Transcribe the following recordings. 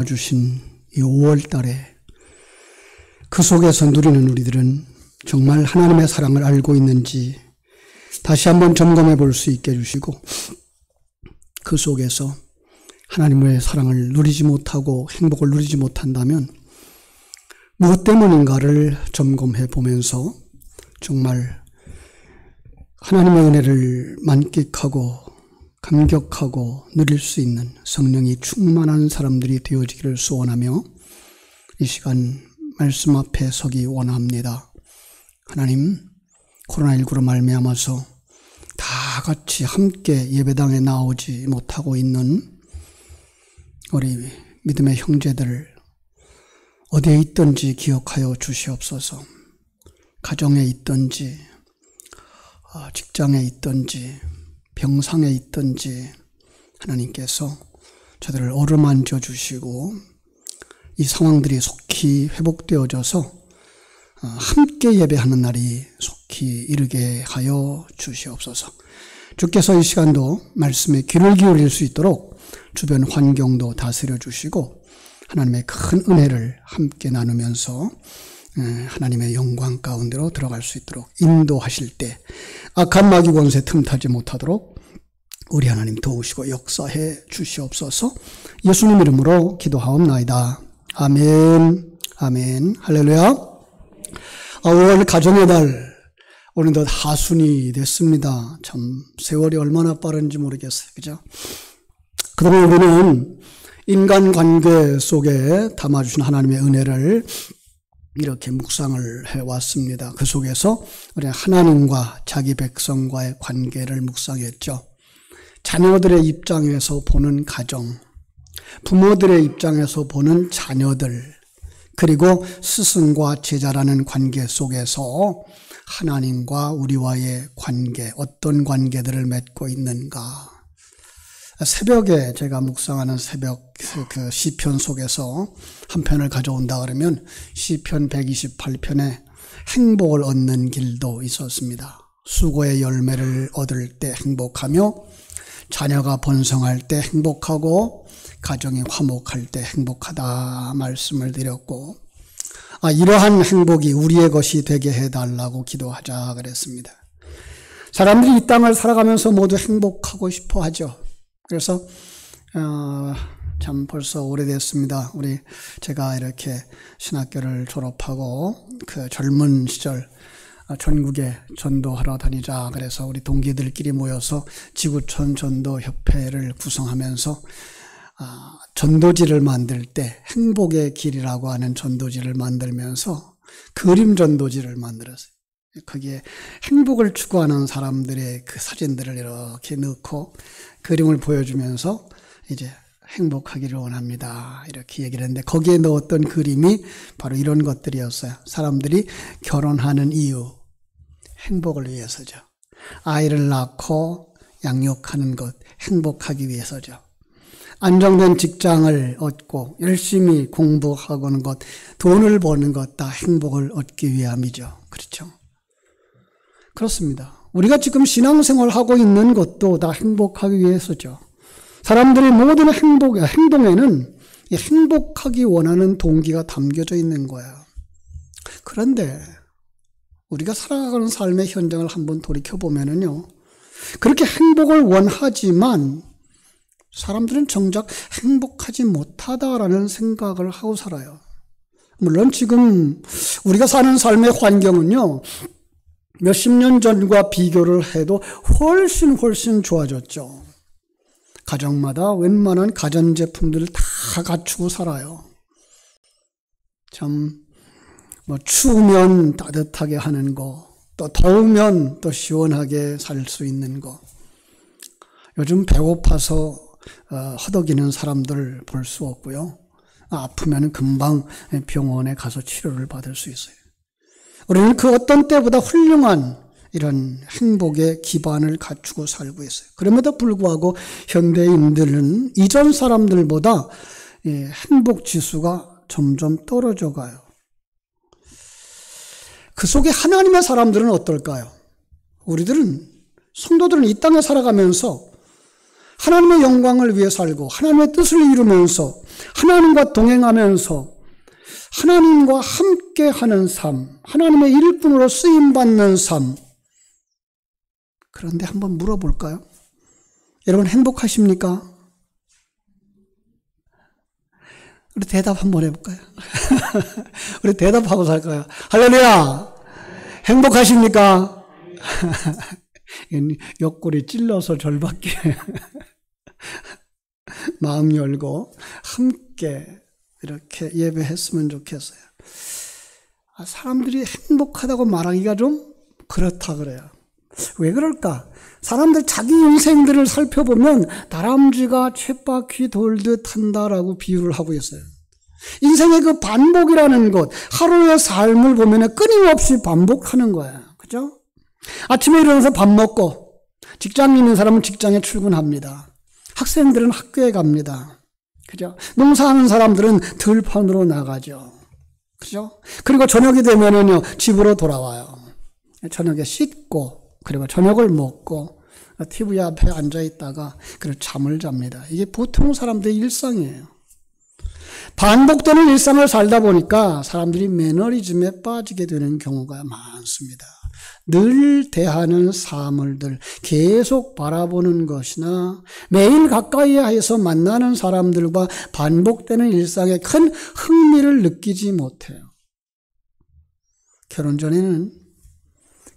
주신 이 5월 달에 그 속에서 누리는 우리들은 정말 하나님의 사랑을 알고 있는지 다시 한번 점검해 볼 수 있게 해주시고, 그 속에서 하나님의 사랑을 누리지 못하고 행복을 누리지 못한다면 무엇 때문인가를 점검해 보면서 정말 하나님의 은혜를 만끽하고 감격하고 누릴 수 있는 성령이 충만한 사람들이 되어지기를 소원하며 이 시간 말씀 앞에 서기 원합니다. 하나님, 코로나19로 말미암아서 다 같이 함께 예배당에 나오지 못하고 있는 우리 믿음의 형제들 어디에 있든지 기억하여 주시옵소서. 가정에 있든지 직장에 있든지 병상에 있든지 하나님께서 저들을 어루만져 주시고 이 상황들이 속히 회복되어져서 함께 예배하는 날이 속히 이르게 하여 주시옵소서. 주께서 이 시간도 말씀에 귀를 기울일 수 있도록 주변 환경도 다스려 주시고 하나님의 큰 은혜를 함께 나누면서 하나님의 영광 가운데로 들어갈 수 있도록 인도하실 때 악한 마귀 권세 틈타지 못하도록 우리 하나님 도우시고 역사해 주시옵소서. 예수님 이름으로 기도하옵나이다. 아멘. 아멘. 할렐루야. 5월 가정의 달, 어느덧 하순이 됐습니다. 참 세월이 얼마나 빠른지 모르겠어요. 그죠? 그동안 우리는 인간관계 속에 담아주신 하나님의 은혜를 이렇게 묵상을 해왔습니다. 그 속에서 우리 하나님과 자기 백성과의 관계를 묵상했죠. 자녀들의 입장에서 보는 가정, 부모들의 입장에서 보는 자녀들, 그리고 스승과 제자라는 관계 속에서 하나님과 우리와의 관계, 어떤 관계들을 맺고 있는가. 새벽에 제가 묵상하는 새벽 그 시편 속에서 한 편을 가져온다 그러면 시편 128편에 행복을 얻는 길도 있었습니다. 수고의 열매를 얻을 때 행복하며 자녀가 번성할 때 행복하고 가정이 화목할 때 행복하다 말씀을 드렸고, 이러한 행복이 우리의 것이 되게 해달라고 기도하자 그랬습니다. 사람들이 이 땅을 살아가면서 모두 행복하고 싶어 하죠. 그래서 참 벌써 오래됐습니다. 제가 이렇게 신학교를 졸업하고 그 젊은 시절 전국에 전도하러 다니자 그래서 우리 동기들끼리 모여서 지구촌 전도협회를 구성하면서 전도지를 만들 때 행복의 길이라고 하는 전도지를 만들면서 그림 전도지를 만들었어요. 거기에 행복을 추구하는 사람들의 그 사진들을 이렇게 넣고 그림을 보여주면서 이제 행복하기를 원합니다. 이렇게 얘기를 했는데 거기에 넣었던 그림이 바로 이런 것들이었어요. 사람들이 결혼하는 이유, 행복을 위해서죠. 아이를 낳고 양육하는 것, 행복하기 위해서죠. 안정된 직장을 얻고 열심히 공부하는 것, 돈을 버는 것 다 행복을 얻기 위함이죠. 그렇죠? 그렇습니다. 우리가 지금 신앙생활하고 있는 것도 다 행복하기 위해서죠. 사람들의 모든 행동에는 행복하기 원하는 동기가 담겨져 있는 거예요. 그런데 우리가 살아가는 삶의 현장을 한번 돌이켜보면요, 그렇게 행복을 원하지만 사람들은 정작 행복하지 못하다라는 생각을 하고 살아요. 물론 지금 우리가 사는 삶의 환경은요, 몇십 년 전과 비교를 해도 훨씬 좋아졌죠. 가정마다 웬만한 가전제품들을 다 갖추고 살아요. 참, 추우면 따뜻하게 하는 거, 또 더우면 또 시원하게 살 수 있는 거. 요즘 배고파서 허덕이는 사람들 볼 수 없고요. 아프면 금방 병원에 가서 치료를 받을 수 있어요. 우리는 그 어떤 때보다 훌륭한 이런 행복의 기반을 갖추고 살고 있어요. 그럼에도 불구하고 현대인들은 이전 사람들보다 행복 지수가 점점 떨어져 가요. 그 속에 하나님의 사람들은 어떨까요? 성도들은 이 땅에 살아가면서 하나님의 영광을 위해 살고 하나님의 뜻을 이루면서 하나님과 동행하면서 하나님과 함께하는 삶, 하나님의 일꾼으로 쓰임받는 삶. 그런데 한번 물어볼까요? 여러분 행복하십니까? 우리 대답 한번 해볼까요? 우리 대답하고 살까요? 할렐루야! 행복하십니까? 옆구리 찔러서 절밖에 마음 열고 함께 이렇게 예배했으면 좋겠어요. 사람들이 행복하다고 말하기가 좀 그렇다 그래요. 왜 그럴까? 사람들 자기 인생들을 살펴보면 다람쥐가 쳇바퀴 돌듯 한다라고 비유를 하고 있어요. 인생의 그 반복이라는 것, 하루의 삶을 보면 끊임없이 반복하는 거예요. 그죠? 아침에 일어나서 밥 먹고, 직장 있는 사람은 직장에 출근합니다. 학생들은 학교에 갑니다. 그죠? 농사하는 사람들은 들판으로 나가죠. 그죠? 그리고 저녁이 되면은요, 집으로 돌아와요. 저녁에 씻고, 그리고 저녁을 먹고, TV 앞에 앉아있다가, 그리고 잠을 잡니다. 이게 보통 사람들의 일상이에요. 반복되는 일상을 살다 보니까 사람들이 매너리즘에 빠지게 되는 경우가 많습니다. 늘 대하는 사물들, 계속 바라보는 것이나 매일 가까이에서 만나는 사람들과 반복되는 일상에 큰 흥미를 느끼지 못해요. 결혼 전에는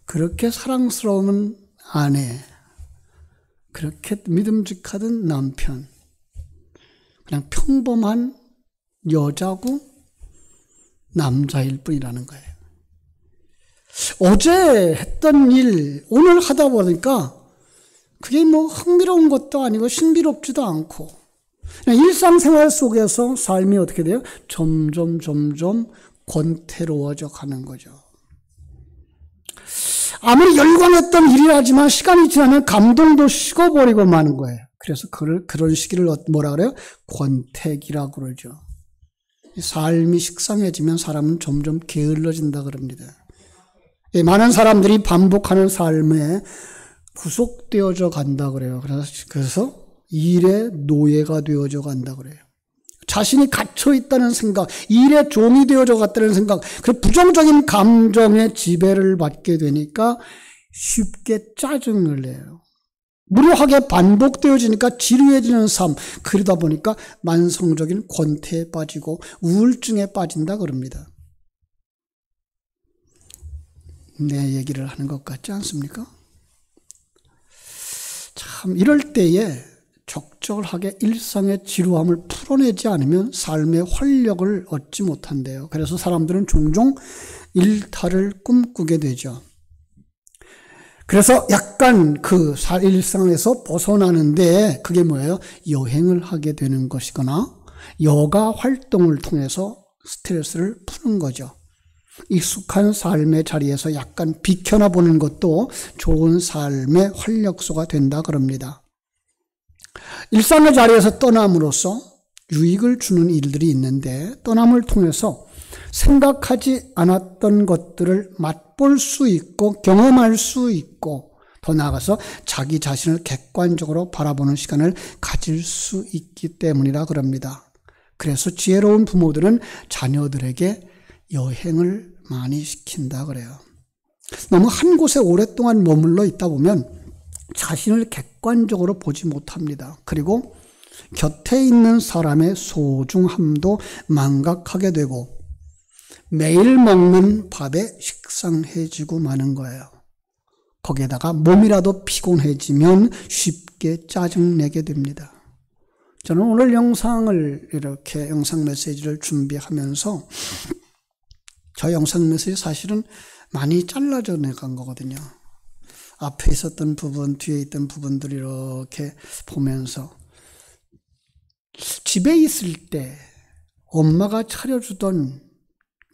그렇게 사랑스러운 아내, 그렇게 믿음직하던 남편, 그냥 평범한 여자고 남자일 뿐이라는 거예요. 어제 했던 일, 오늘 하다 보니까 그게 뭐 흥미로운 것도 아니고 신비롭지도 않고 그냥 일상생활 속에서 삶이 어떻게 돼요? 점점 권태로워져 가는 거죠. 아무리 열광했던 일이라지만 시간이 지나면 감동도 식어버리고 마는 거예요. 그래서 그런 시기를 뭐라 그래요? 권태기라고 그러죠. 삶이 식상해지면 사람은 점점 게을러진다 그럽니다. 많은 사람들이 반복하는 삶에 구속되어져 간다 그래요. 그래서 일의 노예가 되어져 간다 그래요. 자신이 갇혀 있다는 생각, 일의 종이 되어져 갔다는 생각, 그 부정적인 감정에 지배를 받게 되니까 쉽게 짜증을 내요. 무료하게 반복되어지니까 지루해지는 삶, 그러다 보니까 만성적인 권태에 빠지고 우울증에 빠진다 그럽니다. 내 얘기를 하는 것 같지 않습니까? 참 이럴 때에 적절하게 일상의 지루함을 풀어내지 않으면 삶의 활력을 얻지 못한대요. 그래서 사람들은 종종 일탈을 꿈꾸게 되죠. 그래서 약간 그 일상에서 벗어나는데 그게 뭐예요? 여행을 하게 되는 것이거나 여가 활동을 통해서 스트레스를 푸는 거죠. 익숙한 삶의 자리에서 약간 비켜나 보는 것도 좋은 삶의 활력소가 된다 그럽니다. 일상의 자리에서 떠남으로써 유익을 주는 일들이 있는데 떠남을 통해서 생각하지 않았던 것들을 맛볼 수 있고 경험할 수 있고 더 나아가서 자기 자신을 객관적으로 바라보는 시간을 가질 수 있기 때문이라 그럽니다. 그래서 지혜로운 부모들은 자녀들에게 여행을 많이 시킨다 그래요. 너무 한 곳에 오랫동안 머물러 있다 보면 자신을 객관적으로 보지 못합니다. 그리고 곁에 있는 사람의 소중함도 망각하게 되고 매일 먹는 밥에 식상해지고 마는 거예요. 거기에다가 몸이라도 피곤해지면 쉽게 짜증내게 됩니다. 저는 오늘 영상을 이렇게 영상 메시지를 준비하면서 저 영상 메시지 사실은 많이 잘라져 내간 거거든요. 앞에 있었던 부분, 뒤에 있던 부분들 이렇게 보면서 집에 있을 때 엄마가 차려주던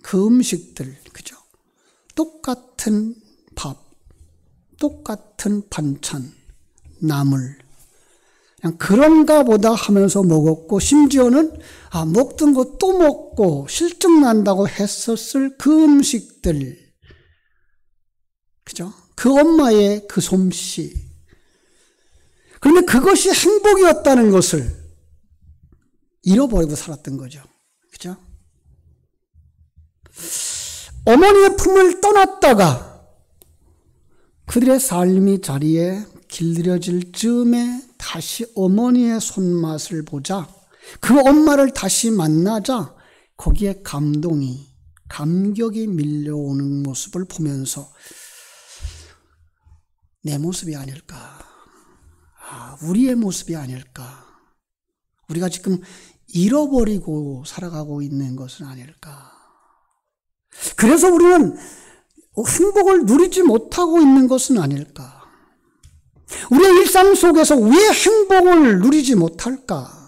그 음식들, 그죠? 똑같은 밥, 똑같은 반찬, 나물. 그냥 그런가 보다 하면서 먹었고, 심지어는, 먹던 거 또 먹고, 실증 난다고 했었을 그 음식들. 그죠? 그 엄마의 그 솜씨. 그런데 그것이 행복이었다는 것을 잃어버리고 살았던 거죠. 그죠? 어머니의 품을 떠났다가 그들의 삶이 자리에 길들여질 즈음에 다시 어머니의 손맛을 보자, 그 엄마를 다시 만나자 거기에 감격이 밀려오는 모습을 보면서 내 모습이 아닐까, 우리의 모습이 아닐까, 우리가 지금 잃어버리고 살아가고 있는 것은 아닐까. 그래서 우리는 행복을 누리지 못하고 있는 것은 아닐까. 우리의 일상 속에서 왜 행복을 누리지 못할까?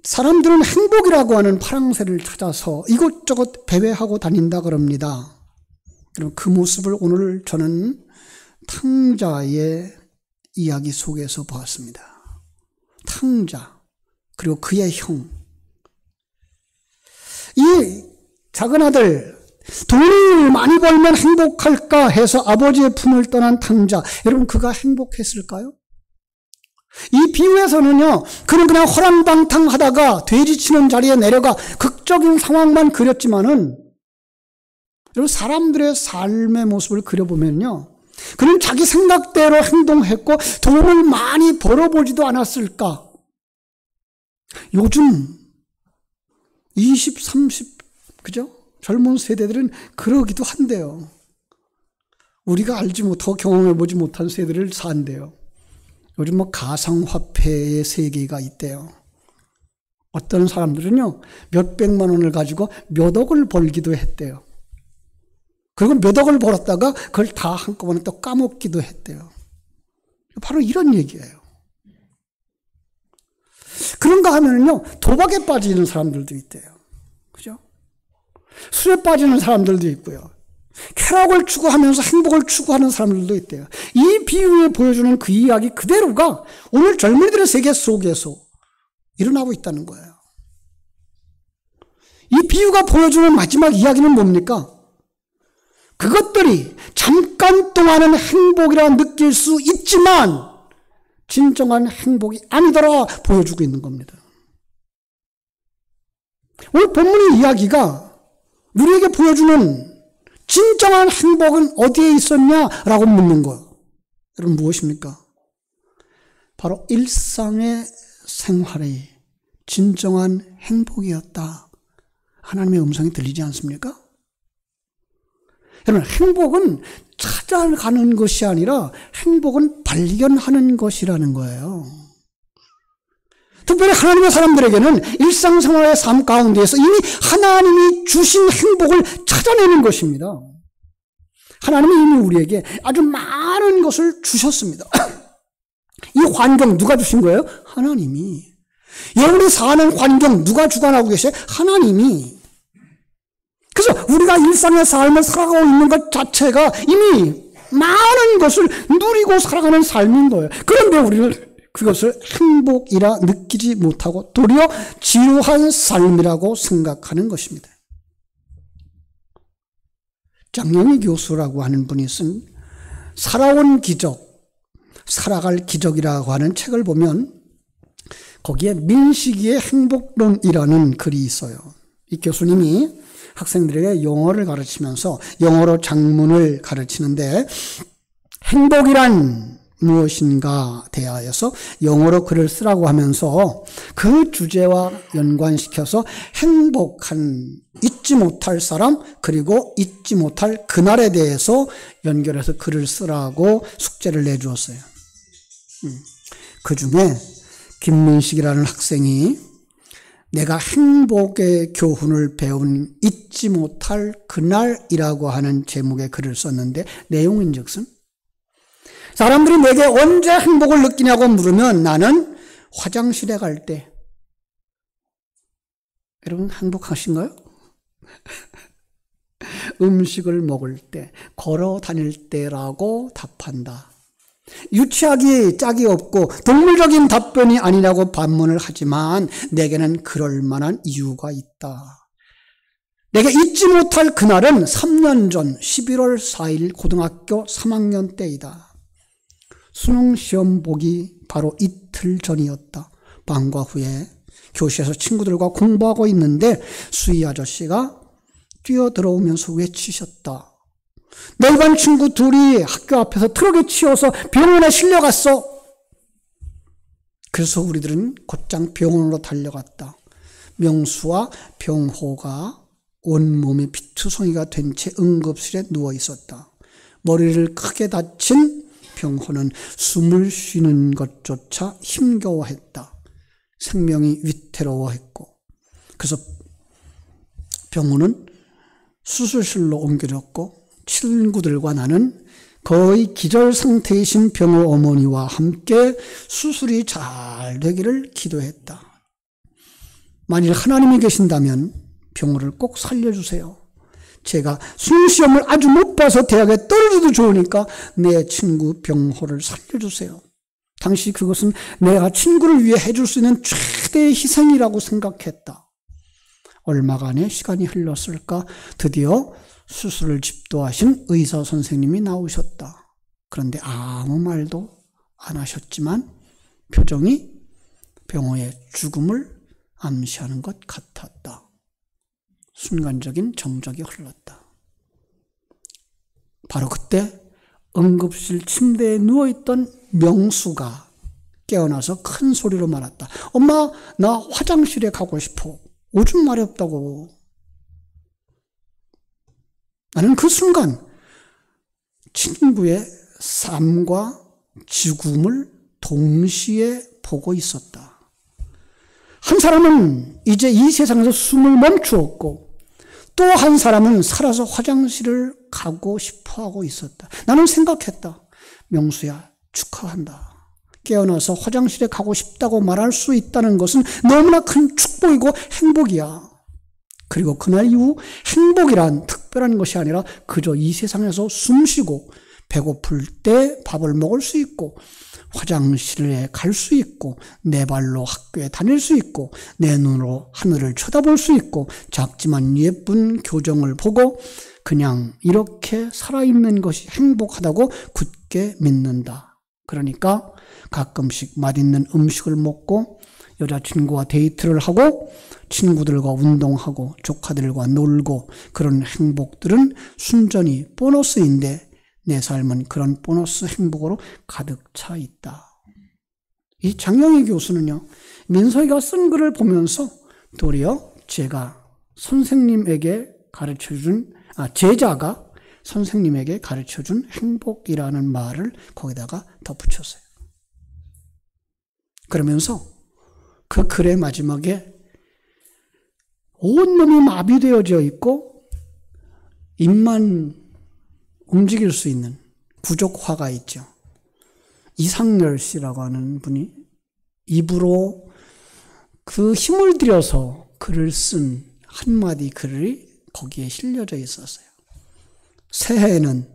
사람들은 행복이라고 하는 파랑새를 찾아서 이것저것 배회하고 다닌다 그럽니다. 그 모습을 오늘 저는 탕자의 이야기 속에서 보았습니다. 탕자, 그리고 그의 형. 이 작은 아들, 돈을 많이 벌면 행복할까 해서 아버지의 품을 떠난 탕자. 여러분, 그가 행복했을까요? 이 비유에서는요, 그는 그냥 허랑방탕 하다가 돼지 치는 자리에 내려가 극적인 상황만 그렸지만은, 여러분, 사람들의 삶의 모습을 그려보면요, 그는 자기 생각대로 행동했고 돈을 많이 벌어보지도 않았을까? 요즘 20, 30, 그죠? 젊은 세대들은 그러기도 한대요. 우리가 알지 못하고 경험해보지 못한 세대를 산대요. 요즘 가상화폐의 세계가 있대요. 어떤 사람들은요, 몇백만 원을 가지고 몇 억을 벌기도 했대요. 그리고 몇 억을 벌었다가 그걸 다 한꺼번에 또 까먹기도 했대요. 바로 이런 얘기예요. 그런가 하면은요, 도박에 빠지는 사람들도 있대요. 그죠? 술에 빠지는 사람들도 있고요. 쾌락을 추구하면서 행복을 추구하는 사람들도 있대요. 이 비유에 보여주는 그 이야기 그대로가 오늘 젊은이들의 세계 속에서 일어나고 있다는 거예요. 이 비유가 보여주는 마지막 이야기는 뭡니까? 그것들이 잠깐 동안은 행복이라 느낄 수 있지만 진정한 행복이 아니더라 보여주고 있는 겁니다. 오늘 본문의 이야기가 우리에게 보여주는 진정한 행복은 어디에 있었냐라고 묻는 거. 여러분, 무엇입니까? 바로 일상의 생활이 진정한 행복이었다. 하나님의 음성이 들리지 않습니까? 여러분, 행복은 찾아가는 것이 아니라 행복은 발견하는 것이라는 거예요. 특별히 하나님의 사람들에게는 일상생활의 삶 가운데에서 이미 하나님이 주신 행복을 찾아내는 것입니다. 하나님이 이미 우리에게 아주 많은 것을 주셨습니다. 이 환경 누가 주신 거예요? 하나님이. 여러분이 사는 환경 누가 주관하고 계세요? 하나님이. 그래서 우리가 일상의 삶을 살아가고 있는 것 자체가 이미 많은 것을 누리고 살아가는 삶인 거예요. 그런데 우리는 그것을 행복이라 느끼지 못하고 도리어 지루한 삶이라고 생각하는 것입니다. 장영희 교수라고 하는 분이 쓴 살아온 기적, 살아갈 기적이라고 하는 책을 보면 거기에 민식이의 행복론이라는 글이 있어요. 이 교수님이 학생들에게 영어를 가르치면서 영어로 작문을 가르치는데 행복이란 무엇인가 대하여서 영어로 글을 쓰라고 하면서 그 주제와 연관시켜서 행복한 잊지 못할 사람 그리고 잊지 못할 그날에 대해서 연결해서 글을 쓰라고 숙제를 내주었어요. 그중에 김민식이라는 학생이 내가 행복의 교훈을 배운 잊지 못할 그날이라고 하는 제목의 글을 썼는데 내용인즉슨 사람들이 내게 언제 행복을 느끼냐고 물으면 나는 화장실에 갈 때. 여러분 행복하신가요? 음식을 먹을 때, 걸어 다닐 때라고 답한다. 유치하기 짝이 없고 동물적인 답변이 아니라고 반문을 하지만 내게는 그럴 만한 이유가 있다. 내가 잊지 못할 그날은 3년 전 11월 4일 고등학교 3학년 때이다. 수능 시험 보기 바로 이틀 전이었다. 방과 후에 교실에서 친구들과 공부하고 있는데 수희 아저씨가 뛰어들어오면서 외치셨다. 너희 반 친구 둘이 학교 앞에서 트럭에 치여서 병원에 실려갔어. 그래서 우리들은 곧장 병원으로 달려갔다. 명수와 병호가 온몸이 피투성이가 된 채 응급실에 누워 있었다. 머리를 크게 다친 병호는 숨을 쉬는 것조차 힘겨워했다. 생명이 위태로워했고, 그래서 병호는 수술실로 옮겨졌고, 친구들과 나는 거의 기절 상태이신 병호 어머니와 함께 수술이 잘 되기를 기도했다. 만일 하나님이 계신다면 병호를 꼭 살려주세요. 제가 수시험을 아주 못 봐서 대학에 떨어져도 좋으니까 내 친구 병호를 살려주세요. 당시 그것은 내가 친구를 위해 해줄 수 있는 최대의 희생이라고 생각했다. 얼마간의 시간이 흘렀을까? 드디어 수술을 집도하신 의사 선생님이 나오셨다. 그런데 아무 말도 안 하셨지만 표정이 병호의 죽음을 암시하는 것 같았다. 순간적인 정적이 흘렀다. 바로 그때 응급실 침대에 누워있던 명수가 깨어나서 큰 소리로 말했다. 엄마, 나 화장실에 가고 싶어. 오줌 마렵다고. 나는 그 순간 친구의 삶과 죽음을 동시에 보고 있었다. 한 사람은 이제 이 세상에서 숨을 멈추었고, 또 한 사람은 살아서 화장실을 가고 싶어 하고 있었다. 나는 생각했다. 명수야, 축하한다. 깨어나서 화장실에 가고 싶다고 말할 수 있다는 것은 너무나 큰 축복이고 행복이야. 그리고 그날 이후 행복이란 특별한 것이 아니라 그저 이 세상에서 숨쉬고 배고플 때 밥을 먹을 수 있고 화장실에 갈 수 있고 내 발로 학교에 다닐 수 있고 내 눈으로 하늘을 쳐다볼 수 있고 작지만 예쁜 교정을 보고 그냥 이렇게 살아있는 것이 행복하다고 굳게 믿는다. 그러니까 가끔씩 맛있는 음식을 먹고 여자친구와 데이트를 하고 친구들과 운동하고 조카들과 놀고 그런 행복들은 순전히 보너스인데 내 삶은 그런 보너스 행복으로 가득 차 있다. 이 장영희 교수는요, 민석이가 쓴 글을 보면서 도리어 제가 선생님에게 가르쳐준, 제자가 선생님에게 가르쳐준 행복이라는 말을 거기다가 덧붙였어요. 그러면서 그 글의 마지막에 온몸이 마비되어져 있고 입만 움직일 수 있는 부족화가 있죠. 이상열 씨라고 하는 분이 입으로 그 힘을 들여서 글을 쓴 한마디 글이 거기에 실려져 있었어요. 새해에는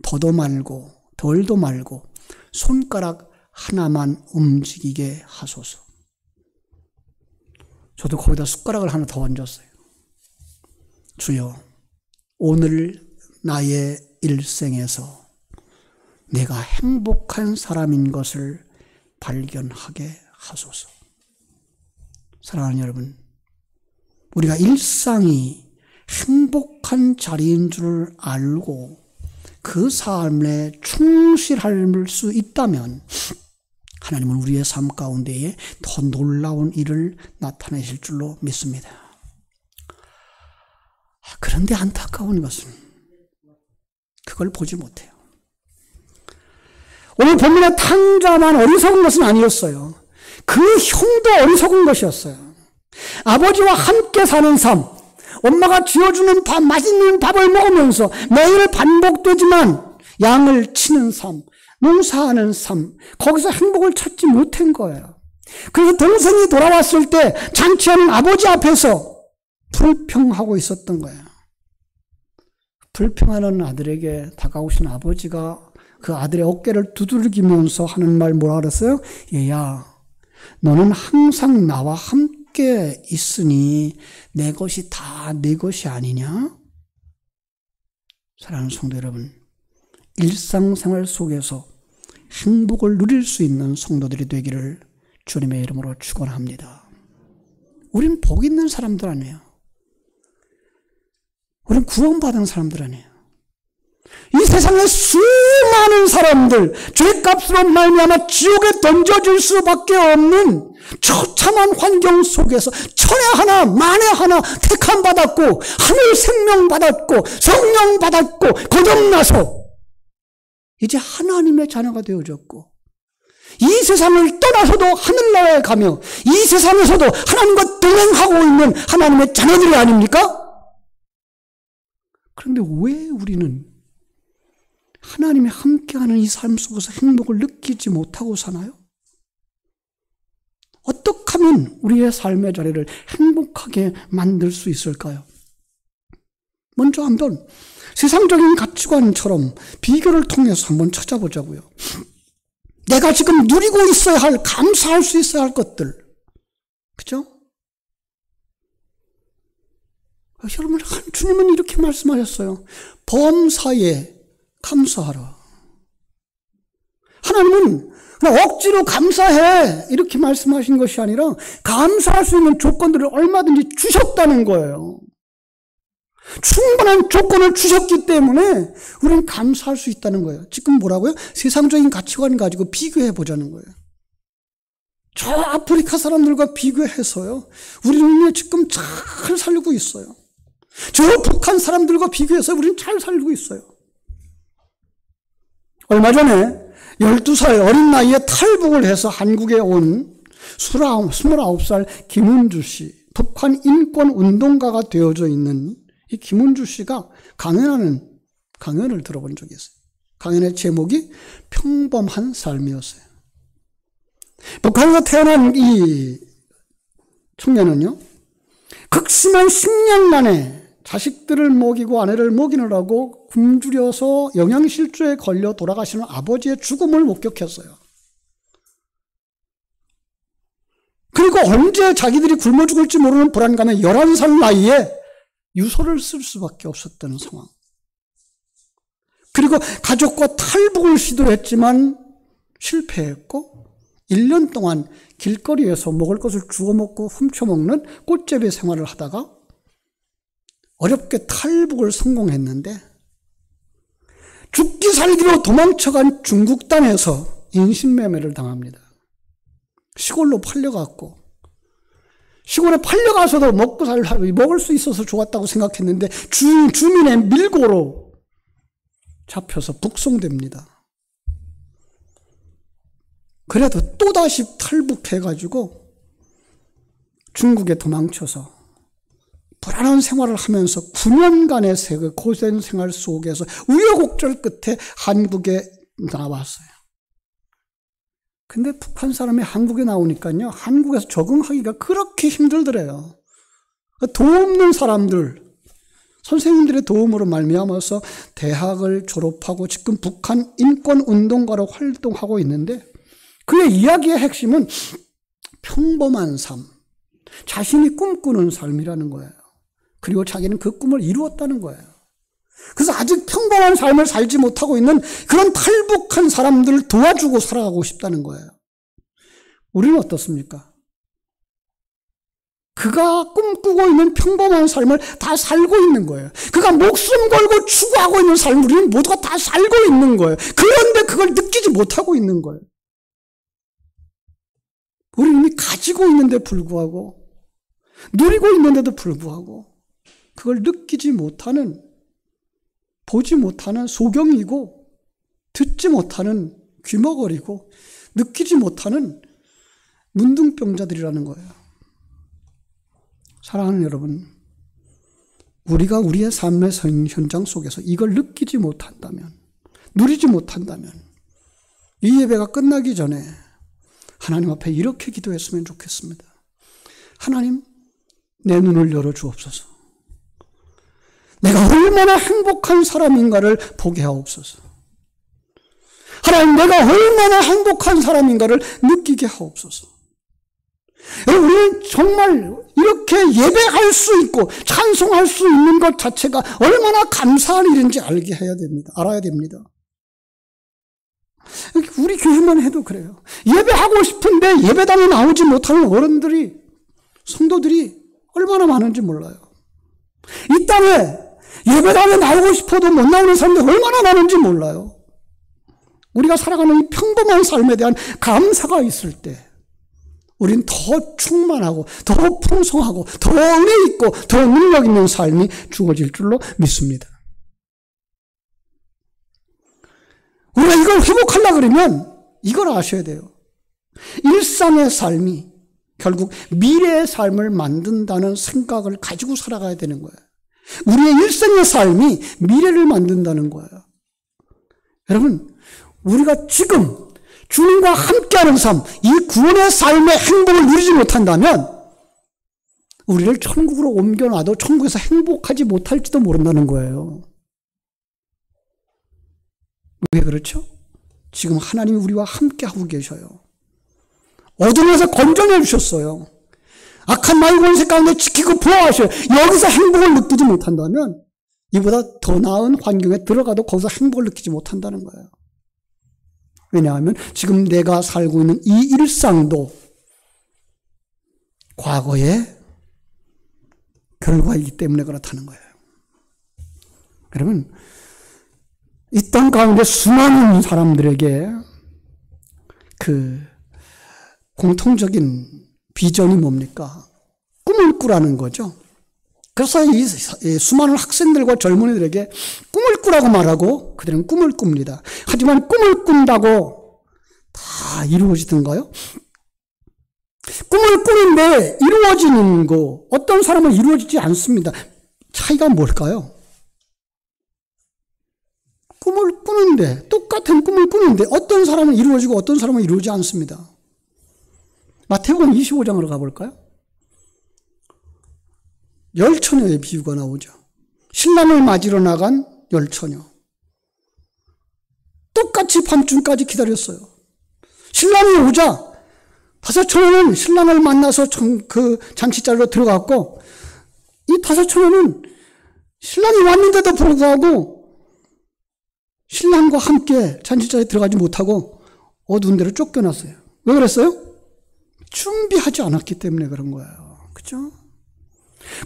더도 말고 덜도 말고 손가락 하나만 움직이게 하소서. 저도 거기다 숟가락을 하나 더 얹었어요. 주여, 오늘 나의 일생에서 내가 행복한 사람인 것을 발견하게 하소서. 사랑하는 여러분, 우리가 일상이 행복한 자리인 줄 알고 그 삶에 충실할 수 있다면 하나님은 우리의 삶 가운데에 더 놀라운 일을 나타내실 줄로 믿습니다. 그런데 안타까운 것은 그걸 보지 못해요. 오늘 본문의 탕자만 어리석은 것은 아니었어요. 그 형도 어리석은 것이었어요. 아버지와 함께 사는 삶, 엄마가 지어주는 밥, 맛있는 밥을 먹으면서 매일 반복되지만 양을 치는 삶, 농사하는 삶, 거기서 행복을 찾지 못한 거예요. 그래서 동생이 돌아왔을 때 잔치하는 아버지 앞에서 불평하고 있었던 거예요. 불평하는 아들에게 다가오신 아버지가 그 아들의 어깨를 두들기면서 하는 말 뭐라 그랬어요? 얘야, 너는 항상 나와 함께 있으니 내 것이 다 네 것이 아니냐? 사랑하는 성도 여러분, 일상생활 속에서 행복을 누릴 수 있는 성도들이 되기를 주님의 이름으로 축원합니다. 우린 복 있는 사람들 아니에요. 우린 구원받은 사람들 아니에요. 이 세상에 수많은 사람들, 죄값으로 말미암아 지옥에 던져질 수밖에 없는 처참한 환경 속에서 천에 하나 만에 하나 택함 받았고 하늘 생명 받았고 성령 받았고 거듭나서 이제 하나님의 자녀가 되어졌고 이 세상을 떠나서도 하늘나라에 가며 이 세상에서도 하나님과 동행하고 있는 하나님의 자녀들이 아닙니까? 그런데 왜 우리는 하나님이 함께하는 이 삶 속에서 행복을 느끼지 못하고 사나요? 어떻게 하면 우리의 삶의 자리를 행복하게 만들 수 있을까요? 먼저 한번 세상적인 가치관처럼 비교를 통해서 한번 찾아보자고요. 내가 지금 누리고 있어야 할, 감사할 수 있어야 할 것들. 그죠? 여러분, 주님은 이렇게 말씀하셨어요. 범사에 감사하라. 하나님은 그냥 억지로 감사해 이렇게 말씀하신 것이 아니라 감사할 수 있는 조건들을 얼마든지 주셨다는 거예요. 충분한 조건을 주셨기 때문에 우리는 감사할 수 있다는 거예요. 지금 뭐라고요? 세상적인 가치관 가지고 비교해 보자는 거예요. 저 아프리카 사람들과 비교해서요, 우리는 지금 잘 살고 있어요. 저 북한 사람들과 비교해서 우리는 잘 살고 있어요. 얼마 전에 12살 어린 나이에 탈북을 해서 한국에 온 29살 김은주 씨, 북한 인권운동가가 되어져 있는 이 김은주 씨가 강연을 들어본 적이 있어요. 강연의 제목이 평범한 삶이었어요. 북한에서 태어난 이 청년은요, 극심한 식량난에 자식들을 먹이고 아내를 먹이느라고 굶주려서 영양실조에 걸려 돌아가시는 아버지의 죽음을 목격했어요. 그리고 언제 자기들이 굶어 죽을지 모르는 불안감에 11살 나이에 유서를 쓸 수밖에 없었다는 상황. 그리고 가족과 탈북을 시도했지만 실패했고 1년 동안 길거리에서 먹을 것을 주워 먹고 훔쳐먹는 꽃제비 생활을 하다가 어렵게 탈북을 성공했는데 죽기 살기로 도망쳐간 중국 땅에서 인신매매를 당합니다. 시골로 팔려갔고 시골에 팔려가서도 먹을 수 있어서 좋았다고 생각했는데 주민의 밀고로 잡혀서 북송됩니다. 그래도 또다시 탈북해가지고 중국에 도망쳐서 불안한 생활을 하면서 9년간의 그 고생 생활 속에서 우여곡절 끝에 한국에 나왔어요. 근데 북한 사람이 한국에 나오니까요, 한국에서 적응하기가 그렇게 힘들더래요. 도움 없는 사람들, 선생님들의 도움으로 말미암아서 대학을 졸업하고 지금 북한 인권운동가로 활동하고 있는데 그의 이야기의 핵심은 평범한 삶, 자신이 꿈꾸는 삶이라는 거예요. 그리고 자기는 그 꿈을 이루었다는 거예요. 그래서 아직 평범한 삶을 살지 못하고 있는 그런 탈북한 사람들을 도와주고 살아가고 싶다는 거예요. 우리는 어떻습니까? 그가 꿈꾸고 있는 평범한 삶을 다 살고 있는 거예요. 그가 목숨 걸고 추구하고 있는 삶을 우리는 모두가 다 살고 있는 거예요. 그런데 그걸 느끼지 못하고 있는 거예요. 우리는 이미 가지고 있는데 불구하고, 누리고 있는데도 불구하고 그걸 느끼지 못하는, 보지 못하는 소경이고 듣지 못하는 귀머거리고 느끼지 못하는 문둥병자들이라는 거예요. 사랑하는 여러분, 우리가 우리의 삶의 현장 속에서 이걸 느끼지 못한다면, 누리지 못한다면 이 예배가 끝나기 전에 하나님 앞에 이렇게 기도했으면 좋겠습니다. 하나님, 내 눈을 열어주옵소서. 내가 얼마나 행복한 사람인가를 보게 하옵소서. 하나님, 내가 얼마나 행복한 사람인가를 느끼게 하옵소서. 우리는 정말 이렇게 예배할 수 있고 찬송할 수 있는 것 자체가 얼마나 감사한 일인지 알아야 됩니다. 우리 교회만 해도 그래요. 예배하고 싶은데 예배당에 나오지 못하는 어른들이, 성도들이 얼마나 많은지 몰라요. 이 땅에 예배당에 나오고 싶어도 못 나오는 사람들이 얼마나 많은지 몰라요. 우리가 살아가는 이 평범한 삶에 대한 감사가 있을 때 우린 더 충만하고 더 풍성하고 더 은혜 있고 더 능력 있는 삶이 주어질 줄로 믿습니다. 우리가 이걸 회복하려고 그러면 이걸 아셔야 돼요. 일상의 삶이 결국 미래의 삶을 만든다는 생각을 가지고 살아가야 되는 거예요. 우리의 일생의 삶이 미래를 만든다는 거예요. 여러분, 우리가 지금 주님과 함께하는 삶, 이 구원의 삶의 행복을 누리지 못한다면 우리를 천국으로 옮겨놔도 천국에서 행복하지 못할지도 모른다는 거예요. 왜 그렇죠? 지금 하나님이 우리와 함께하고 계셔요. 어둠에서 건져내 주셨어요. 악한 마귀 권세 가운데 지키고 보호하셔요. 여기서 행복을 느끼지 못한다면 이보다 더 나은 환경에 들어가도 거기서 행복을 느끼지 못한다는 거예요. 왜냐하면 지금 내가 살고 있는 이 일상도 과거의 결과이기 때문에 그렇다는 거예요. 여러분, 이 땅 가운데 수많은 사람들에게 그 공통적인 비전이 뭡니까? 꿈을 꾸라는 거죠. 그래서 이 수많은 학생들과 젊은이들에게 꿈을 꾸라고 말하고 그들은 꿈을 꿉니다. 하지만 꿈을 꾼다고 다 이루어지던가요? 꿈을 꾸는데 이루어지는 거, 어떤 사람은 이루어지지 않습니다. 차이가 뭘까요? 꿈을 꾸는데, 똑같은 꿈을 꾸는데 어떤 사람은 이루어지고 어떤 사람은 이루어지지 않습니다. 마태복음 25장으로 가볼까요? 열처녀의 비유가 나오죠. 신랑을 맞으러 나간 열처녀. 똑같이 밤중까지 기다렸어요. 신랑이 오자 다섯 처녀는 신랑을 만나서 그 장식자리로 들어갔고, 이 다섯 처녀는 신랑이 왔는데도 불구하고 신랑과 함께 장식자리에 들어가지 못하고 어두운 데로 쫓겨났어요. 왜 그랬어요? 준비하지 않았기 때문에 그런 거예요. 그죠?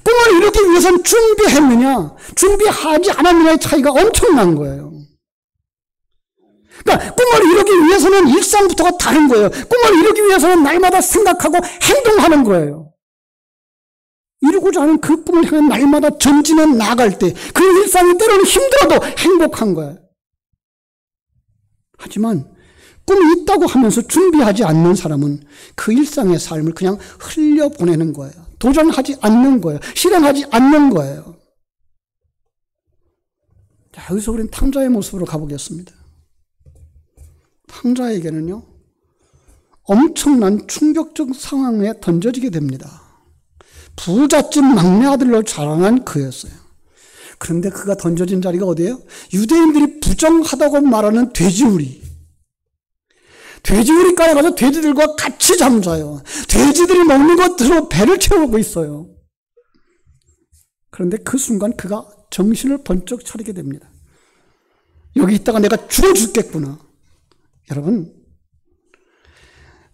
꿈을 이루기 위해서는 준비했느냐, 준비하지 않았느냐의 차이가 엄청난 거예요. 그러니까 꿈을 이루기 위해서는 일상부터가 다른 거예요. 꿈을 이루기 위해서는 날마다 생각하고 행동하는 거예요. 이루고자 하는 그 꿈을 향해 날마다 전진해 나갈 때 그 일상이 때로는 힘들어도 행복한 거예요. 하지만 꿈이 있다고 하면서 준비하지 않는 사람은 그 일상의 삶을 그냥 흘려보내는 거예요. 도전하지 않는 거예요. 실행하지 않는 거예요. 자, 여기서 우리는 탕자의 모습으로 가보겠습니다. 탕자에게는요, 엄청난 충격적 상황에 던져지게 됩니다. 부잣집 막내 아들로 자라난 그였어요. 그런데 그가 던져진 자리가 어디예요? 유대인들이 부정하다고 말하는 돼지우리. 돼지우리가에 가서 돼지들과 같이 잠자요. 돼지들이 먹는 것들로 배를 채우고 있어요. 그런데 그 순간 그가 정신을 번쩍 차리게 됩니다. 여기 있다가 내가 죽어 죽겠구나. 여러분,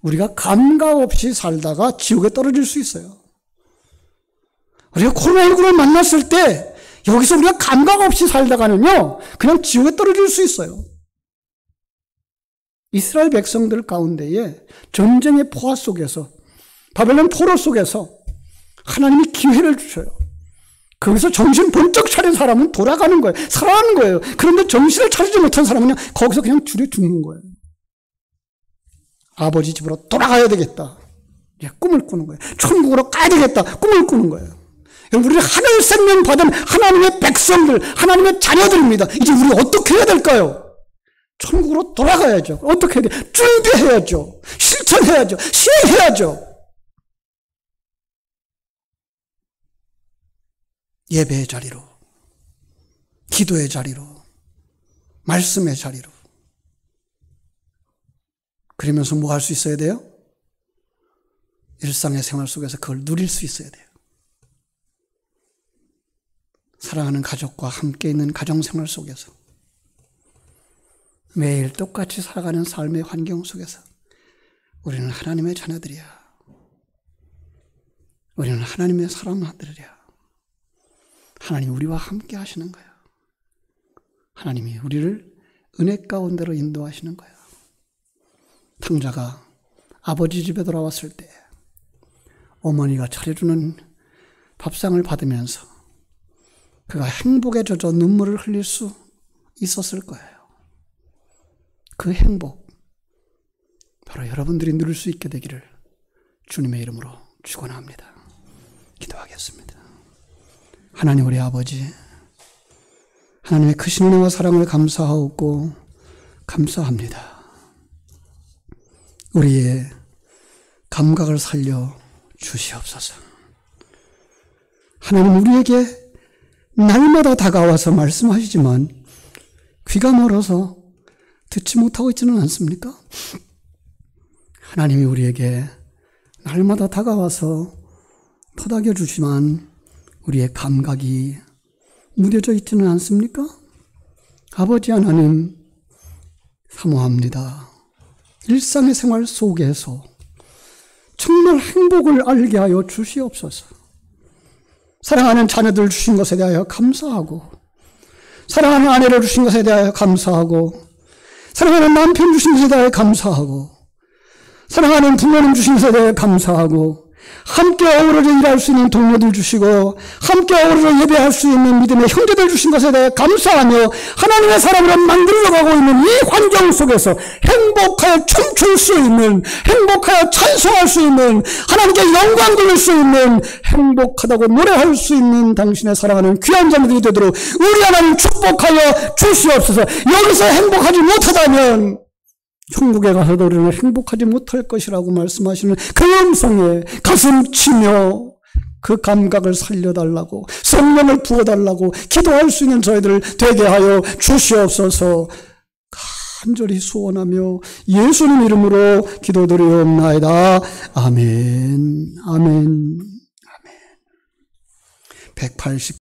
우리가 감각 없이 살다가 지옥에 떨어질 수 있어요. 우리가 코로나19를 만났을 때 여기서 우리가 감각 없이 살다가는요, 그냥 지옥에 떨어질 수 있어요. 이스라엘 백성들 가운데에 전쟁의 포화 속에서, 바벨론 포로 속에서 하나님이 기회를 주셔요. 거기서 정신 번쩍 차린 사람은 돌아가는 거예요. 살아나는 거예요. 그런데 정신을 차리지 못한 사람은 거기서 그냥 줄여 죽는 거예요. 아버지 집으로 돌아가야 되겠다. 꿈을 꾸는 거예요. 천국으로 가야 되겠다. 꿈을 꾸는 거예요. 여러분, 우리 하늘 생명 받은 하나님의 백성들, 하나님의 자녀들입니다. 이제 우리 어떻게 해야 될까요? 천국으로 돌아가야죠. 어떻게 해야 돼요? 준비해야죠. 실천해야죠. 시행해야죠. 예배의 자리로, 기도의 자리로, 말씀의 자리로. 그러면서 뭐 할 수 있어야 돼요? 일상의 생활 속에서 그걸 누릴 수 있어야 돼요. 사랑하는 가족과 함께 있는 가정생활 속에서 매일 똑같이 살아가는 삶의 환경 속에서 우리는 하나님의 자녀들이야. 우리는 하나님의 사랑아들이야. 하나님 우리와 함께 하시는 거야. 하나님이 우리를 은혜 가운데로 인도하시는 거야. 탕자가 아버지 집에 돌아왔을 때 어머니가 차려주는 밥상을 받으면서 그가 행복에 젖어 눈물을 흘릴 수 있었을 거예요. 그 행복, 바로 여러분들이 누릴 수 있게 되기를 주님의 이름으로 축원합니다. 기도하겠습니다. 하나님 우리 아버지, 하나님의 크신 은혜와 사랑을 감사하고 감사합니다. 우리의 감각을 살려 주시옵소서. 하나님 우리에게 날마다 다가와서 말씀하시지만 귀가 멀어서 듣지 못하고 있지는 않습니까? 하나님이 우리에게 날마다 다가와서 토닥여 주지만 우리의 감각이 무뎌져 있지는 않습니까? 아버지 하나님 사모합니다. 일상의 생활 속에서 정말 행복을 알게 하여 주시옵소서. 사랑하는 자녀들 주신 것에 대하여 감사하고, 사랑하는 아내를 주신 것에 대하여 감사하고, 사랑하는 남편 주신 것에 대하여 감사하고, 사랑하는 부모님 주신 것에 대하여 감사하고, 함께 어우러져 일할 수 있는 동료들 주시고 함께 어우러져 예배할 수 있는 믿음의 형제들 주신 것에 대해 감사하며 하나님의 사람으로 만들어가고 있는 이 환경 속에서 행복하여 춤출 수 있는, 행복하여 찬송할 수 있는, 하나님께 영광 돌릴 수 있는, 행복하다고 노래할 수 있는 당신의 사랑하는 귀한 자녀들이 되도록 우리 하나님 축복하여 주시옵소서. 여기서 행복하지 못하다면 천국에 가서도 우리는 행복하지 못할 것이라고 말씀하시는 그 음성에 가슴 치며 그 감각을 살려달라고, 성령을 부어달라고 기도할 수 있는 저희들 되게 하여 주시옵소서. 간절히 소원하며 예수님 이름으로 기도드리옵나이다. 아멘. 아멘. 아멘. 180